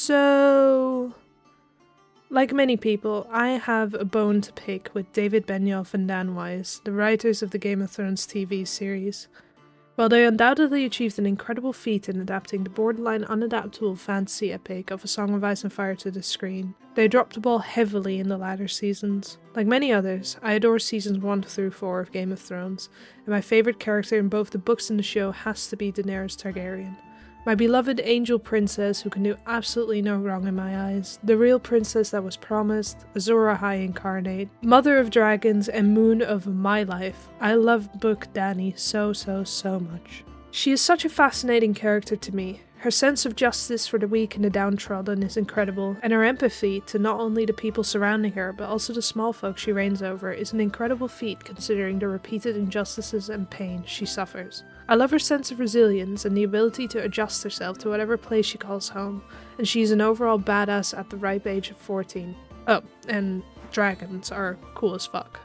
So, like many people, I have a bone to pick with David Benioff and Dan Wise, the writers of the Game of Thrones TV series. While they undoubtedly achieved an incredible feat in adapting the borderline unadaptable fantasy epic of A Song of Ice and Fire to the screen, they dropped the ball heavily in the latter seasons. Like many others, I adore seasons 1 through 4 of Game of Thrones, and my favourite character in both the books and the show has to be Daenerys Targaryen. My beloved angel princess who can do absolutely no wrong in my eyes, the real princess that was promised, Azor Ahai incarnate, mother of dragons and moon of my life. I love book Dany so much. She is such a fascinating character to me. Her sense of justice for the weak and the downtrodden is incredible, and her empathy to not only the people surrounding her but also the small folk she reigns over is an incredible feat considering the repeated injustices and pain she suffers. I love her sense of resilience and the ability to adjust herself to whatever place she calls home, and she's an overall badass at the ripe age of 14. Oh, and dragons are cool as fuck.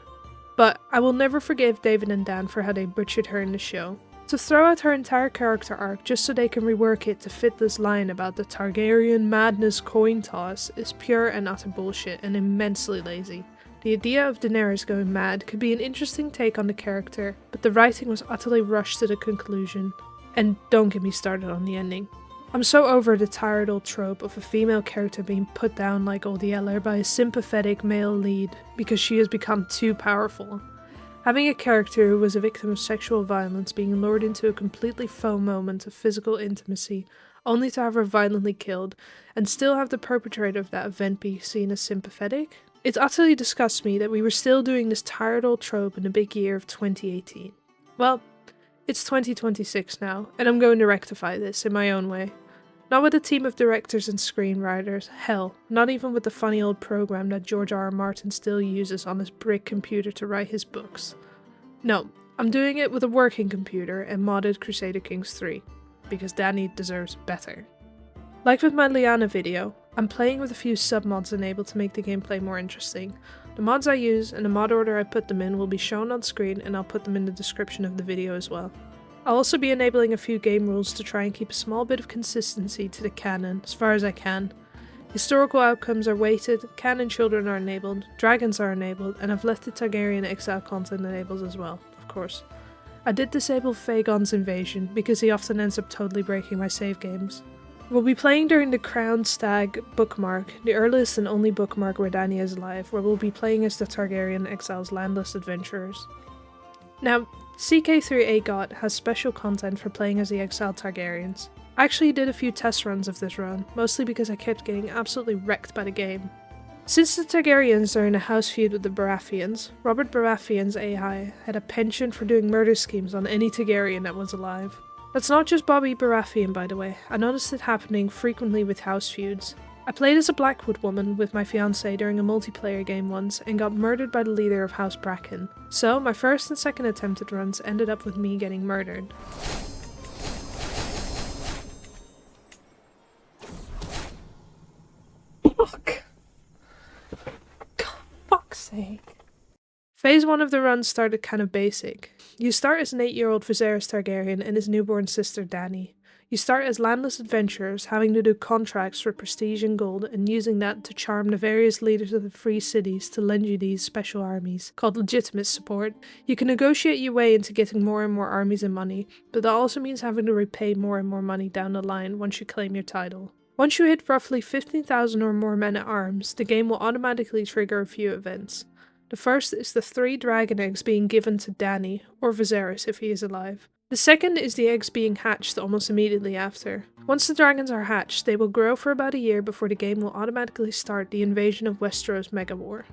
But I will never forgive David and Dan for how they butchered her in the show. To throw out her entire character arc just so they can rework it to fit this line about the Targaryen madness coin toss is pure and utter bullshit and immensely lazy. The idea of Daenerys going mad could be an interesting take on the character, but the writing was utterly rushed to the conclusion. And don't get me started on the ending. I'm so over the tired old trope of a female character being put down like Old Yeller by a sympathetic male lead because she has become too powerful. Having a character who was a victim of sexual violence being lured into a completely faux moment of physical intimacy, only to have her violently killed, and still have the perpetrator of that event be seen as sympathetic? It utterly disgusts me that we were still doing this tired old trope in the big year of 2018. Well, it's 2026 now, and I'm going to rectify this in my own way. Not with a team of directors and screenwriters, hell, not even with the funny old program that George R. R. Martin still uses on his brick computer to write his books. No, I'm doing it with a working computer and modded Crusader Kings 3, because Dany deserves better. Like with my Lyanna video, I'm playing with a few submods enabled to make the gameplay more interesting. The mods I use and the mod order I put them in will be shown on screen, and I'll put them in the description of the video as well. I'll also be enabling a few game rules to try and keep a small bit of consistency to the canon, as far as I can. Historical outcomes are weighted, canon children are enabled, dragons are enabled, and I've left the Targaryen exile content enabled as well, of course. I did disable Fagon's invasion, because he often ends up totally breaking my save games. We'll be playing during the Crowned Stag bookmark, the earliest and only bookmark where Dany is alive, where we'll be playing as the Targaryen exiles landless adventurers. Now, CK3 AGOT has special content for playing as the exiled Targaryens. I actually did a few test runs of this run, mostly because I kept getting absolutely wrecked by the game. Since the Targaryens are in a house feud with the Baratheons, Robert Baratheon's AI had a penchant for doing murder schemes on any Targaryen that was alive. That's not just Bobby Baratheon, by the way. I noticed it happening frequently with house feuds. I played as a Blackwood woman with my fiancé during a multiplayer game once and got murdered by the leader of House Bracken. So my first and second attempted runs ended up with me getting murdered. Fuck. God, fuck's sake. Phase 1 of the run started kind of basic. You start as an 8-year-old Viserys Targaryen and his newborn sister Dany. You start as landless adventurers, having to do contracts for prestige and gold, and using that to charm the various leaders of the free cities to lend you these special armies, called legitimate support. You can negotiate your way into getting more and more armies and money, but that also means having to repay more and more money down the line once you claim your title. Once you hit roughly 15,000 or more men at arms, the game will automatically trigger a few events. The first is the 3 dragon eggs being given to Dany, or Viserys if he is alive. The second is the eggs being hatched almost immediately after. Once the dragons are hatched, they will grow for about a year before the game will automatically start the invasion of Westeros Mega War.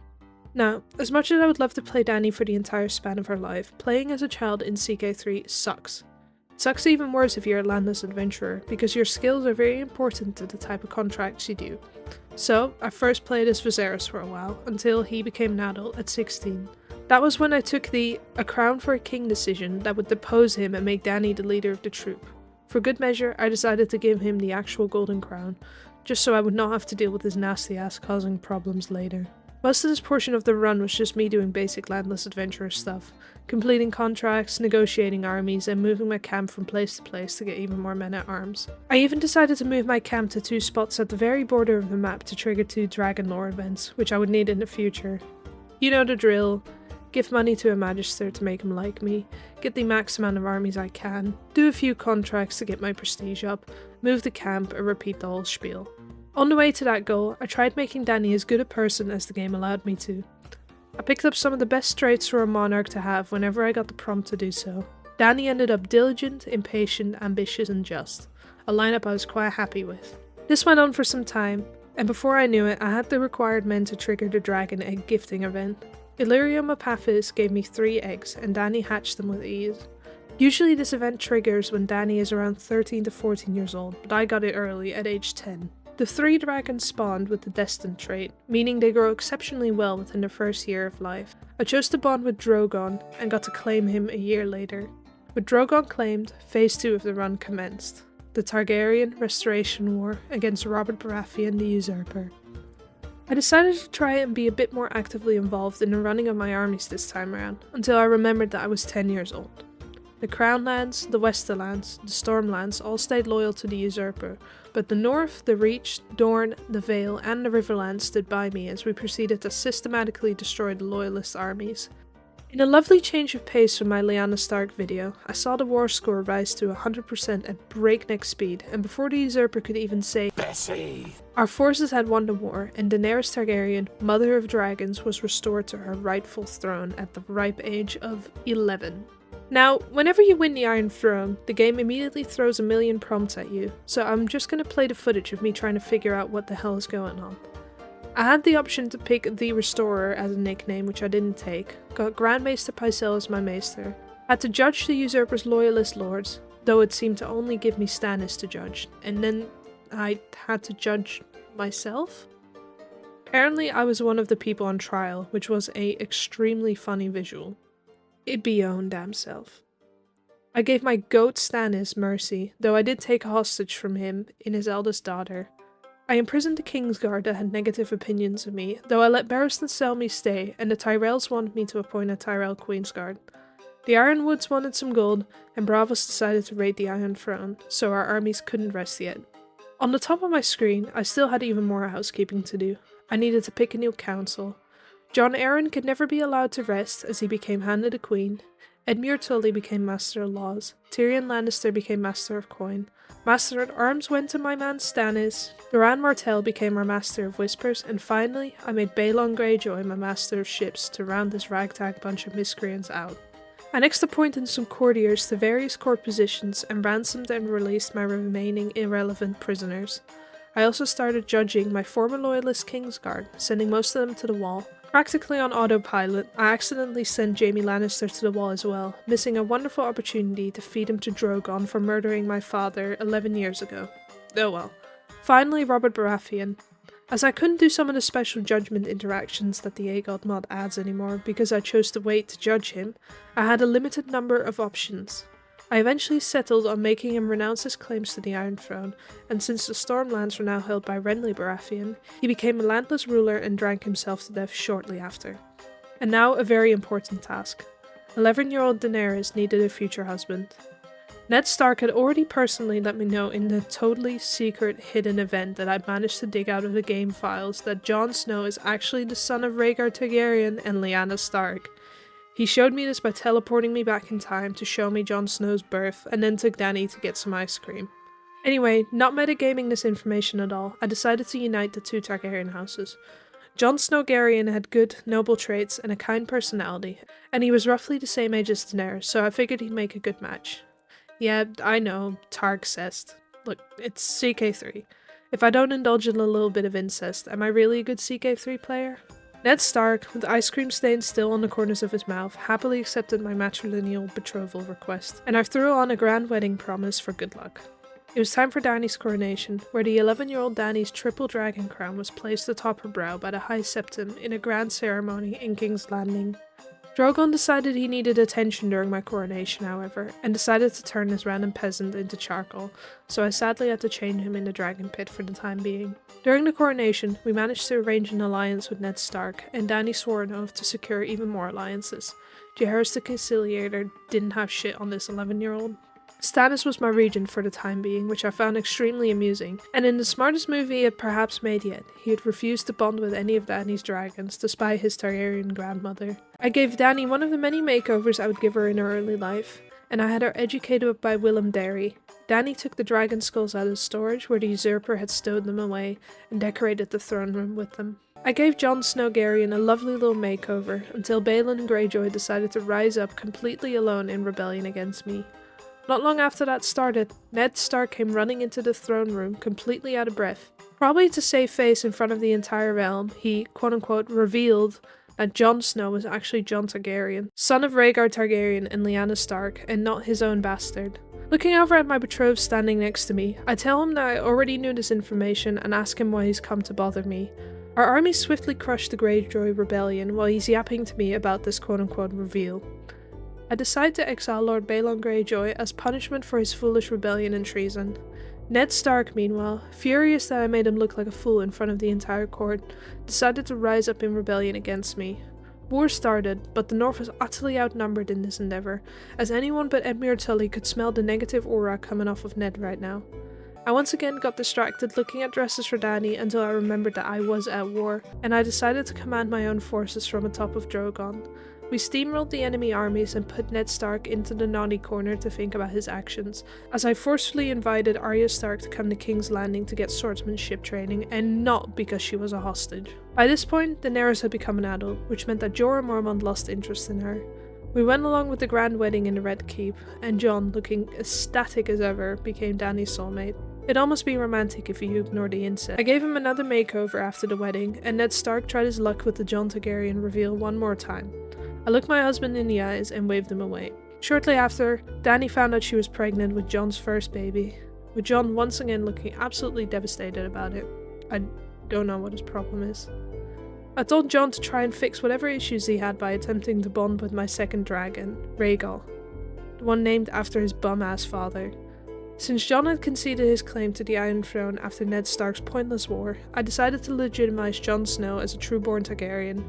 Now, as much as I would love to play Dany for the entire span of her life, playing as a child in CK3 sucks. It sucks even worse if you're a landless adventurer, because your skills are very important to the type of contracts you do. So, I first played as Viserys for a while, until he became an adult at 16. That was when I took the "a crown for a king" decision that would depose him and make Dany the leader of the troop. For good measure, I decided to give him the actual golden crown, just so I would not have to deal with his nasty ass causing problems later. Most of this portion of the run was just me doing basic landless adventurer stuff, completing contracts, negotiating armies, and moving my camp from place to place to get even more men at arms. I even decided to move my camp to 2 spots at the very border of the map to trigger 2 dragon lore events, which I would need in the future. You know the drill. Give money to a magister to make him like me, get the max amount of armies I can, do a few contracts to get my prestige up, move the camp, and repeat the whole spiel. On the way to that goal, I tried making Dany as good a person as the game allowed me to. I picked up some of the best traits for a monarch to have whenever I got the prompt to do so. Dany ended up diligent, impatient, ambitious, and just, a lineup I was quite happy with. This went on for some time, and before I knew it, I had the required men to trigger the dragon egg gifting event. Illyrium Apathis gave me 3 eggs, and Dany hatched them with ease. Usually this event triggers when Dany is around 13 to 14 years old, but I got it early, at age 10. The 3 dragons spawned with the Destined trait, meaning they grow exceptionally well within their first year of life. I chose to bond with Drogon, and got to claim him a year later. With Drogon claimed, phase 2 of the run commenced. The Targaryen Restoration War against Robert Baratheon the Usurper. I decided to try and be a bit more actively involved in the running of my armies this time around, until I remembered that I was 10 years old. The Crownlands, the Westerlands, the Stormlands all stayed loyal to the Usurper, but the North, the Reach, Dorne, the Vale, and the Riverlands stood by me as we proceeded to systematically destroy the Loyalist armies. In a lovely change of pace from my Lyanna Stark video, I saw the war score rise to 100% at breakneck speed, and before the Usurper could even say Bessie, our forces had won the war, and Daenerys Targaryen, Mother of Dragons, was restored to her rightful throne at the ripe age of 11. Now, whenever you win the Iron Throne, the game immediately throws a million prompts at you, so I'm just going to play the footage of me trying to figure out what the hell is going on. I had the option to pick the Restorer as a nickname, which I didn't take, got Grand Maester Pycelle as my maester, had to judge the Usurper's loyalist lords, though it seemed to only give me Stannis to judge, and then I had to judge myself? Apparently I was one of the people on trial, which was a extremely funny visual. It be your own damn self. I gave my goat Stannis mercy, though I did take a hostage from him in his eldest daughter. I imprisoned the Kingsguard that had negative opinions of me, though I let Barristan Selmy stay, and the Tyrells wanted me to appoint a Tyrell Queensguard. The Ironwoods wanted some gold, and Braavos decided to raid the Iron Throne, so our armies couldn't rest yet. On the top of my screen, I still had even more housekeeping to do. I needed to pick a new council. Jon Arryn could never be allowed to rest as he became Hand of the Queen. Edmure Tully became Master of Laws. Tyrion Lannister became Master of Coin. Master at Arms went to my man Stannis. Doran Martell became our Master of Whispers, and finally, I made Balon Greyjoy my Master of Ships to round this ragtag bunch of miscreants out. I next appointed some courtiers to various court positions and ransomed and released my remaining irrelevant prisoners. I also started judging my former loyalist Kingsguard, sending most of them to the wall. Practically on autopilot, I accidentally sent Jaime Lannister to the wall as well, missing a wonderful opportunity to feed him to Drogon for murdering my father 11 years ago. Oh well. Finally, Robert Baratheon. As I couldn't do some of the special judgment interactions that the AGOT mod adds anymore because I chose to wait to judge him, I had a limited number of options. I eventually settled on making him renounce his claims to the Iron Throne, and since the Stormlands were now held by Renly Baratheon, he became a landless ruler and drank himself to death shortly after. And now a very important task. 11-year-old Daenerys needed a future husband. Ned Stark had already personally let me know in the totally secret hidden event that I managed to dig out of the game files that Jon Snow is actually the son of Rhaegar Targaryen and Lyanna Stark. He showed me this by teleporting me back in time to show me Jon Snow's birth, and then took Dany to get some ice cream. Anyway, not metagaming this information at all, I decided to unite the 2 Targaryen houses. Jon Snowgaryen had good, noble traits and a kind personality, and he was roughly the same age as Daenerys, so I figured he'd make a good match. Yeah, I know, Targ-cest. Look, it's CK3. If I don't indulge in a little bit of incest, am I really a good CK3 player? Ned Stark, with ice cream stains still on the corners of his mouth, happily accepted my matrilineal betrothal request, and I threw on a grand wedding promise for good luck. It was time for Dany's coronation, where the 11-year-old Dany's triple dragon crown was placed atop her brow by the High Septon in a grand ceremony in King's Landing. Drogon decided he needed attention during my coronation, however, and decided to turn this random peasant into charcoal, so I sadly had to chain him in the dragon pit for the time being. During the coronation, we managed to arrange an alliance with Ned Stark, and Dany swore an oath to secure even more alliances. Jaehaerys the Conciliator didn't have shit on this 11-year-old. Stannis was my regent for the time being, which I found extremely amusing, and in the smartest move he had perhaps made yet, he had refused to bond with any of Dany's dragons, despite his Targaryen grandmother. I gave Dany one of the many makeovers I would give her in her early life, and I had her educated by Willem Derry. Dany took the dragon skulls out of storage where the usurper had stowed them away, and decorated the throne room with them. I gave Jon Snowgarian a lovely little makeover, until Balon Greyjoy decided to rise up completely alone in rebellion against me. Not long after that started, Ned Stark came running into the throne room, completely out of breath. Probably to save face in front of the entire realm, he, quote-unquote, revealed that Jon Snow was actually Jon Targaryen, son of Rhaegar Targaryen and Lyanna Stark, and not his own bastard. Looking over at my betrothed standing next to me, I tell him that I already knew this information and ask him why he's come to bother me. Our army swiftly crushed the Greyjoy rebellion while he's yapping to me about this quote-unquote reveal. I decide to exile Lord Balon Greyjoy as punishment for his foolish rebellion and treason. Ned Stark, meanwhile, furious that I made him look like a fool in front of the entire court, decided to rise up in rebellion against me. War started, but the North was utterly outnumbered in this endeavour, as anyone but Edmure Tully could smell the negative aura coming off of Ned right now. I once again got distracted looking at dresses for Dany until I remembered that I was at war, and I decided to command my own forces from atop of Drogon. We steamrolled the enemy armies and put Ned Stark into the naughty corner to think about his actions, as I forcefully invited Arya Stark to come to King's Landing to get swordsmanship training, and not because she was a hostage. By this point, Daenerys had become an adult, which meant that Jorah Mormont lost interest in her. We went along with the grand wedding in the Red Keep, and Jon, looking ecstatic as ever, became Dany's soulmate. It'd almost be romantic if you ignore the incest. I gave him another makeover after the wedding, and Ned Stark tried his luck with the Jon Targaryen reveal one more time. I looked my husband in the eyes and waved him away. Shortly after, Dany found out she was pregnant with Jon's first baby, with Jon once again looking absolutely devastated about it. I don't know what his problem is. I told Jon to try and fix whatever issues he had by attempting to bond with my second dragon, Rhaegal, the one named after his bum-ass father. Since Jon had conceded his claim to the Iron Throne after Ned Stark's pointless war, I decided to legitimize Jon Snow as a true-born Targaryen.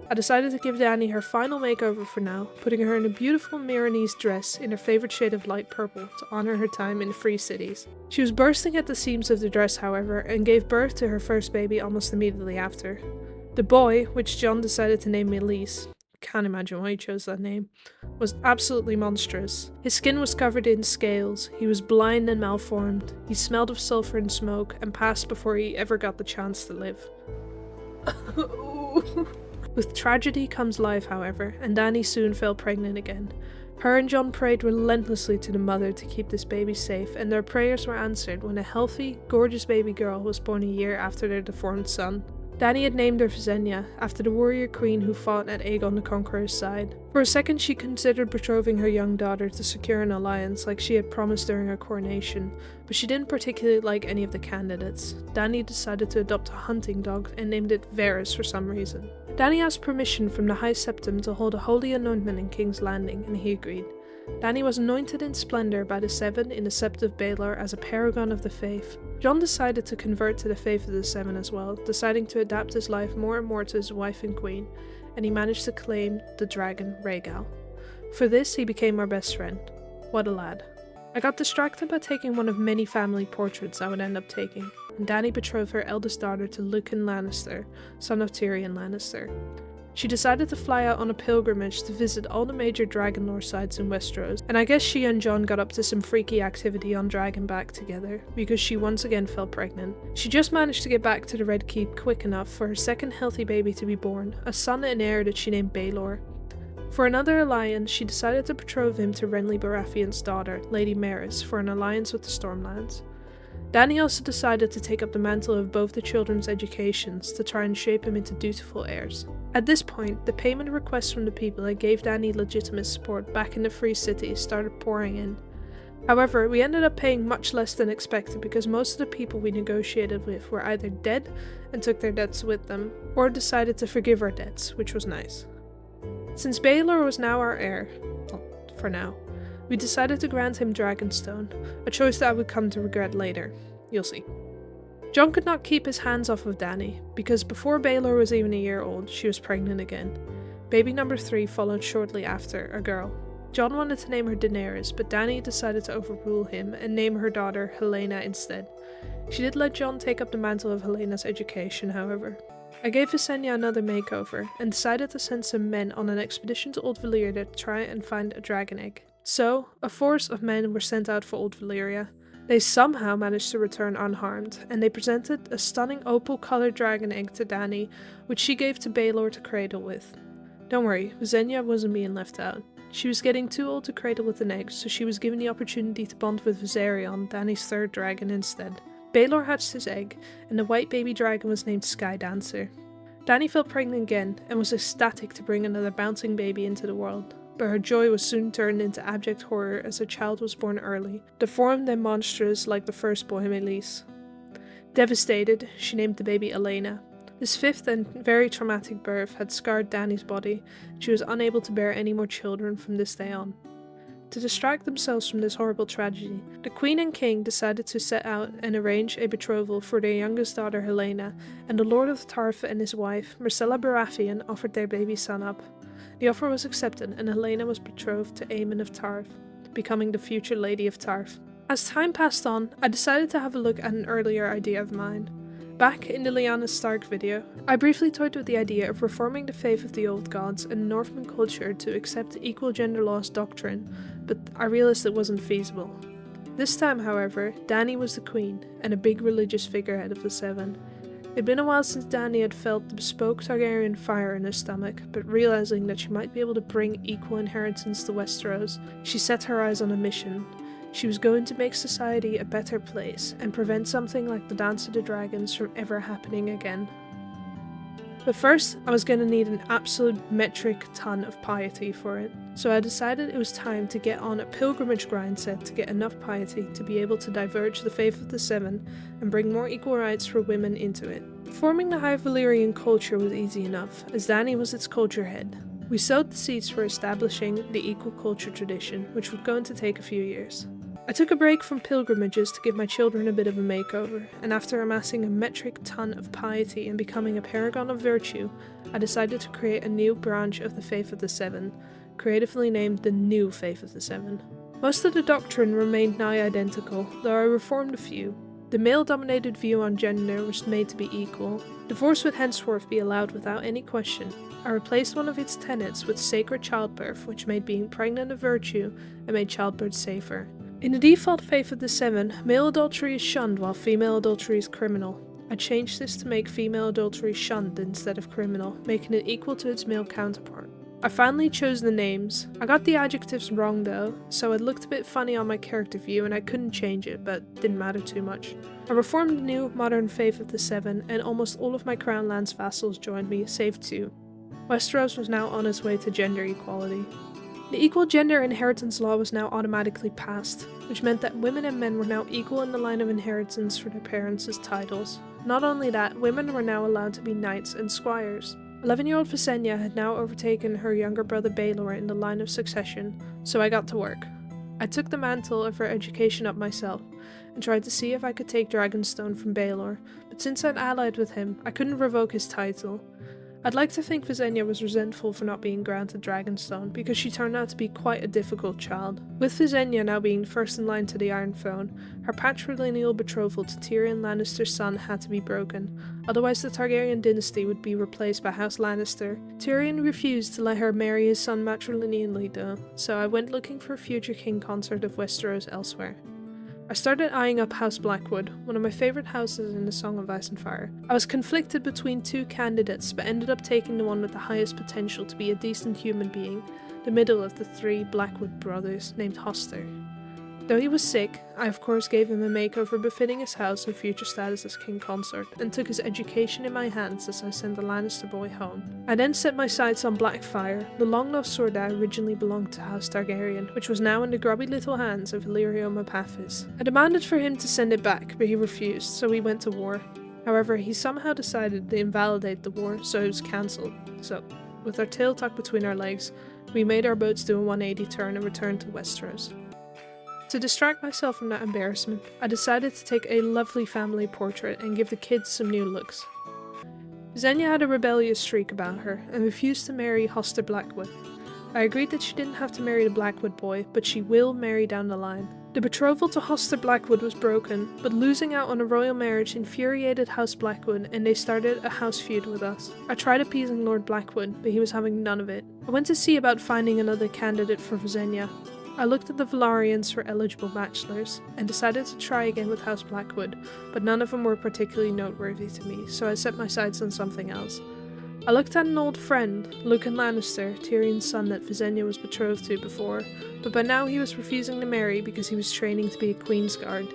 I decided to give Dany her final makeover for now, putting her in a beautiful Milanese dress in her favourite shade of light purple to honour her time in the Free Cities. She was bursting at the seams of the dress, however, and gave birth to her first baby almost immediately after. The boy, which Jon decided to name Meleese, can't imagine why he chose that name, was absolutely monstrous. His skin was covered in scales, he was blind and malformed, he smelled of sulphur and smoke, and passed before he ever got the chance to live. With tragedy comes life, however, and Dany soon fell pregnant again. Her and Jon prayed relentlessly to the mother to keep this baby safe, and their prayers were answered when a healthy, gorgeous baby girl was born a year after their deformed son. Dany had named her Visenya, after the warrior queen who fought at Aegon the Conqueror's side. For a second she considered betrothing her young daughter to secure an alliance like she had promised during her coronation, but she didn't particularly like any of the candidates. Dany decided to adopt a hunting dog and named it Varys for some reason. Dany asked permission from the High Septim to hold a holy anointment in King's Landing, and he agreed. Dany was anointed in splendour by the Seven in the Sept of Baelor as a paragon of the faith. Jon decided to convert to the faith of the Seven as well, deciding to adapt his life more and more to his wife and queen, and he managed to claim the dragon Rhaegal. For this, he became our best friend. What a lad. I got distracted by taking one of many family portraits I would end up taking, and Dany betrothed her eldest daughter to Lucan Lannister, son of Tyrion Lannister. She decided to fly out on a pilgrimage to visit all the major Dragonlore sites in Westeros, and I guess she and Jon got up to some freaky activity on Dragonback together, because she once again fell pregnant. She just managed to get back to the Red Keep quick enough for her second healthy baby to be born, a son and heir that she named Baelor. For another alliance, she decided to betroth him to Renly Baratheon's daughter, Lady Maris, for an alliance with the Stormlands. Dany also decided to take up the mantle of both the children's educations to try and shape them into dutiful heirs. At this point, the payment requests from the people that gave Dany legitimate support back in the Free Cities started pouring in. However, we ended up paying much less than expected because most of the people we negotiated with were either dead and took their debts with them, or decided to forgive our debts, which was nice. Since Baelor was now our heir, well, for now, we decided to grant him Dragonstone, a choice that I would come to regret later. You'll see. Jon could not keep his hands off of Dany, because before Baelor was even a year old, she was pregnant again. Baby number 3 followed shortly after, a girl. Jon wanted to name her Daenerys, but Dany decided to overrule him and name her daughter Helaena instead. She did let Jon take up the mantle of Helena's education, however. I gave Visenya another makeover, and decided to send some men on an expedition to Old Valyria to try and find a dragon egg. So, a force of men were sent out for Old Valyria. They somehow managed to return unharmed, and they presented a stunning opal-coloured dragon egg to Dany, which she gave to Baelor to cradle with. Don't worry, Visenya wasn't being left out. She was getting too old to cradle with an egg, so she was given the opportunity to bond with Viserion, Dany's third dragon, instead. Baelor hatched his egg, and the white baby dragon was named Sky Dancer. Dany fell pregnant again, and was ecstatic to bring another bouncing baby into the world. But her joy was soon turned into abject horror as her child was born early, deformed and monstrous like the first boy, Meleys. Devastated, she named the baby Elena. This fifth and very traumatic birth had scarred Dany's body, and she was unable to bear any more children from this day on. To distract themselves from this horrible tragedy, the Queen and King decided to set out and arrange a betrothal for their youngest daughter Helaena, and the Lord of Tarth and his wife, Myrcella Baratheon, offered their baby son up. The offer was accepted, and Helaena was betrothed to Aemon of Tarth, becoming the future Lady of Tarth. As time passed on, I decided to have a look at an earlier idea of mine. Back in the Lyanna Stark video, I briefly toyed with the idea of reforming the faith of the old gods and Northman culture to accept equal gender laws doctrine, but I realized it wasn't feasible. This time, however, Dany was the queen, and a big religious figurehead of the Seven. It'd been a while since Dany had felt the bespoke Targaryen fire in her stomach, but realizing that she might be able to bring equal inheritance to Westeros, she set her eyes on a mission. She was going to make society a better place, and prevent something like the Dance of the Dragons from ever happening again. But first, I was going to need an absolute metric ton of piety for it, so I decided it was time to get on a pilgrimage grind set to get enough piety to be able to diverge the faith of the Seven and bring more equal rights for women into it. Forming the High Valyrian culture was easy enough, as Dany was its culture head. We sowed the seeds for establishing the equal culture tradition, which was going to take a few years. I took a break from pilgrimages to give my children a bit of a makeover, and after amassing a metric ton of piety and becoming a paragon of virtue, I decided to create a new branch of the Faith of the Seven, creatively named the New Faith of the Seven. Most of the doctrine remained nigh identical, though I reformed a few. The male-dominated view on gender was made to be equal. Divorce would henceforth be allowed without any question. I replaced one of its tenets with sacred childbirth, which made being pregnant a virtue and made childbirth safer. In the default faith of the Seven, male adultery is shunned while female adultery is criminal. I changed this to make female adultery shunned instead of criminal, making it equal to its male counterpart. I finally chose the names. I got the adjectives wrong though, so it looked a bit funny on my character view and I couldn't change it, but didn't matter too much. I reformed the new, modern faith of the Seven, and almost all of my Crown Lands vassals joined me, save 2. Westeros was now on its way to gender equality. The equal gender inheritance law was now automatically passed, which meant that women and men were now equal in the line of inheritance for their parents' titles. Not only that, women were now allowed to be knights and squires. 11-year-old Visenya had now overtaken her younger brother Baelor in the line of succession, so I got to work. I took the mantle of her education up myself, and tried to see if I could take Dragonstone from Baelor, but since I'd allied with him, I couldn't revoke his title. I'd like to think Visenya was resentful for not being granted Dragonstone, because she turned out to be quite a difficult child. With Visenya now being first in line to the Iron Throne, her patrilineal betrothal to Tyrion Lannister's son had to be broken, otherwise the Targaryen dynasty would be replaced by House Lannister. Tyrion refused to let her marry his son matrilineally though, so I went looking for a future king consort of Westeros elsewhere. I started eyeing up House Blackwood, one of my favourite houses in the Song of Ice and Fire. I was conflicted between 2 candidates, but ended up taking the one with the highest potential to be a decent human being, the middle of the 3 Blackwood brothers, named Hoster. Though he was sick, I of course gave him a makeover befitting his house and future status as king consort, and took his education in my hands as I sent the Lannister boy home. I then set my sights on Blackfyre, the long-lost sword that originally belonged to House Targaryen, which was now in the grubby little hands of Illyrio Mapathis. I demanded for him to send it back, but he refused, so we went to war. However, he somehow decided to invalidate the war, so it was cancelled. So, with our tail tucked between our legs, we made our boats do a 180 turn and returned to Westeros. To distract myself from that embarrassment, I decided to take a lovely family portrait and give the kids some new looks. Visenya had a rebellious streak about her and refused to marry Hoster Blackwood. I agreed that she didn't have to marry the Blackwood boy, but she will marry down the line. The betrothal to Hoster Blackwood was broken, but losing out on a royal marriage infuriated House Blackwood and they started a house feud with us. I tried appeasing Lord Blackwood, but he was having none of it. I went to see about finding another candidate for Visenya. I looked at the Velaryons for eligible bachelors, and decided to try again with House Blackwood, but none of them were particularly noteworthy to me, so I set my sights on something else. I looked at an old friend, Lucan Lannister, Tyrion's son that Visenya was betrothed to before, but by now he was refusing to marry because he was training to be a Queensguard.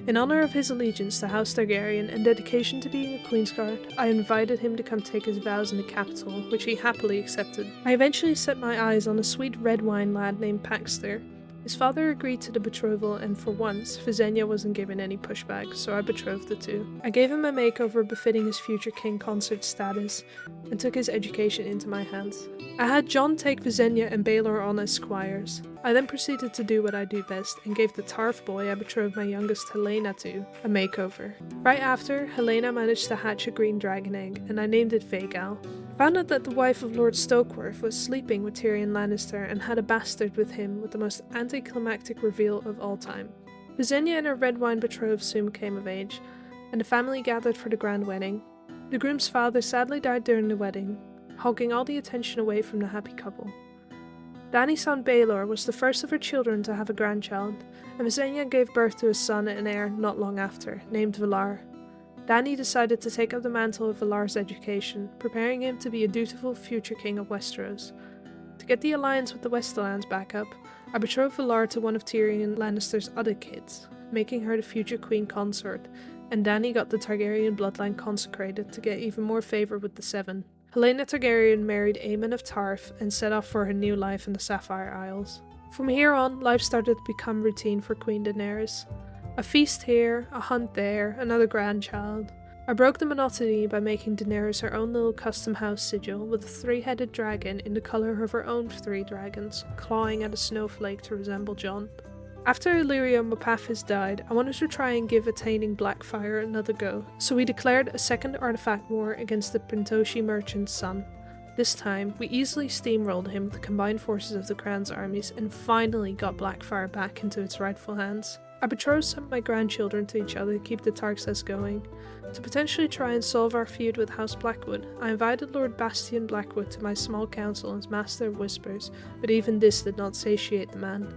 In honor of his allegiance to House Targaryen and dedication to being a Queensguard, I invited him to come take his vows in the capital, which he happily accepted. I eventually set my eyes on a sweet red wine lad named Paxter. His father agreed to the betrothal, and for once, Visenya wasn't given any pushback, so I betrothed the two. I gave him a makeover befitting his future king consort status, and took his education into my hands. I had Jon take Visenya and Baelor on as squires. I then proceeded to do what I do best, and gave the Tarf boy I betrothed my youngest Helaena to a makeover. Right after, Helaena managed to hatch a green dragon egg, and I named it Vhagal. Found out that the wife of Lord Stokeworth was sleeping with Tyrion Lannister and had a bastard with him, with the most anticlimactic reveal of all time. Visenya and her red wine betrothed soon came of age, and the family gathered for the grand wedding. The groom's father sadly died during the wedding, hogging all the attention away from the happy couple. Dany's son Baelor was the first of her children to have a grandchild, and Visenya gave birth to a son and heir not long after, named Valar. Dany decided to take up the mantle of Valar's education, preparing him to be a dutiful future king of Westeros. To get the alliance with the Westerlands back up, I betrothed Valar to one of Tyrion Lannister's other kids, making her the future queen consort, and Dany got the Targaryen bloodline consecrated to get even more favour with the Seven. Helaena Targaryen married Aemon of Tarth and set off for her new life in the Sapphire Isles. From here on, life started to become routine for Queen Daenerys. A feast here, a hunt there, another grandchild. I broke the monotony by making Daenerys her own little custom house sigil with a three-headed dragon in the colour of her own three dragons, clawing at a snowflake to resemble Jon. After Illyrio Mopathis died, I wanted to try and give attaining Blackfire another go, so we declared a second artifact war against the Printoshi merchant's son. This time, we easily steamrolled him with the combined forces of the Crown's armies and finally got Blackfire back into its rightful hands. I betrothed some of my grandchildren to each other to keep the Tarxes going. To potentially try and solve our feud with House Blackwood, I invited Lord Bastian Blackwood to my small council as Master of Whispers, but even this did not satiate the man.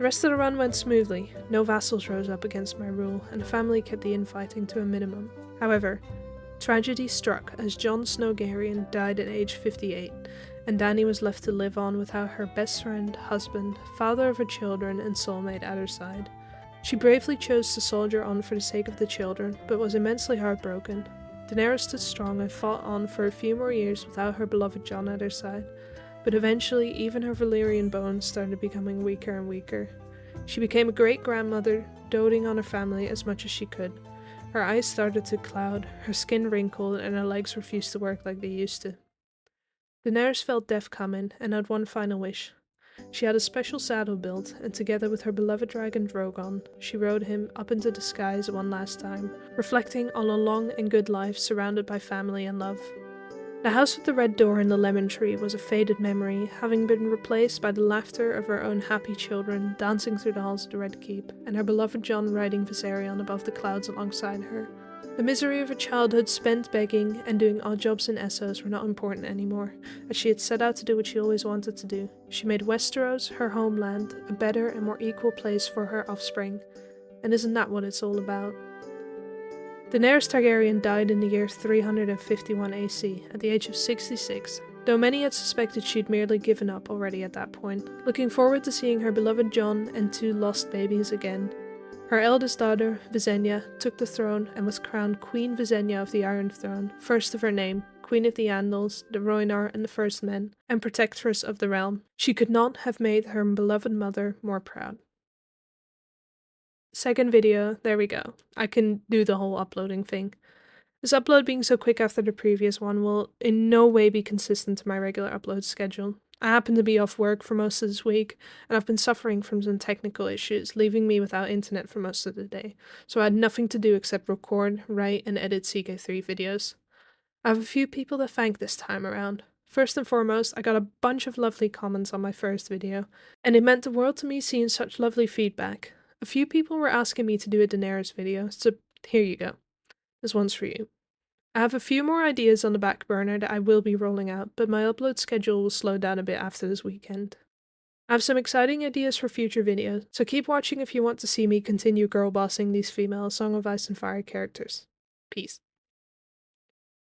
The rest of the run went smoothly, no vassals rose up against my rule, and the family kept the infighting to a minimum. However, tragedy struck as Jon Snowgarian died at age 58, and Dany was left to live on without her best friend, husband, father of her children, and soulmate at her side. She bravely chose to soldier on for the sake of the children, but was immensely heartbroken. Daenerys stood strong and fought on for a few more years without her beloved Jon at her side, but eventually even her Valyrian bones started becoming weaker and weaker. She became a great-grandmother, doting on her family as much as she could. Her eyes started to cloud, her skin wrinkled, and her legs refused to work like they used to. Daenerys felt death coming and had one final wish. She had a special saddle built, and together with her beloved dragon Drogon, she rode him up into the skies one last time, reflecting on a long and good life surrounded by family and love. The house with the red door and the lemon tree was a faded memory, having been replaced by the laughter of her own happy children dancing through the halls of the Red Keep, and her beloved Jon riding Viserion above the clouds alongside her. The misery of her childhood spent begging and doing odd jobs in Essos were not important anymore, as she had set out to do what she always wanted to do. She made Westeros, her homeland, a better and more equal place for her offspring. And isn't that what it's all about? Daenerys Targaryen died in the year 351 AC, at the age of 66, though many had suspected she'd merely given up already at that point, looking forward to seeing her beloved Jon and two lost babies again. Her eldest daughter, Visenya, took the throne and was crowned Queen Visenya of the Iron Throne, first of her name, Queen of the Andals, the Rhoynar and the First Men, and Protectress of the Realm. She could not have made her beloved mother more proud. Second video, there we go. I can do the whole uploading thing. This upload being so quick after the previous one will in no way be consistent to my regular upload schedule. I happen to be off work for most of this week, and I've been suffering from some technical issues, leaving me without internet for most of the day, so I had nothing to do except record, write, and edit CK3 videos. I have a few people to thank this time around. First and foremost, I got a bunch of lovely comments on my first video, and it meant the world to me seeing such lovely feedback. A few people were asking me to do a Daenerys video, so here you go. This one's for you. I have a few more ideas on the back burner that I will be rolling out, but my upload schedule will slow down a bit after this weekend. I have some exciting ideas for future videos, so keep watching if you want to see me continue girlbossing these female Song of Ice and Fire characters. Peace.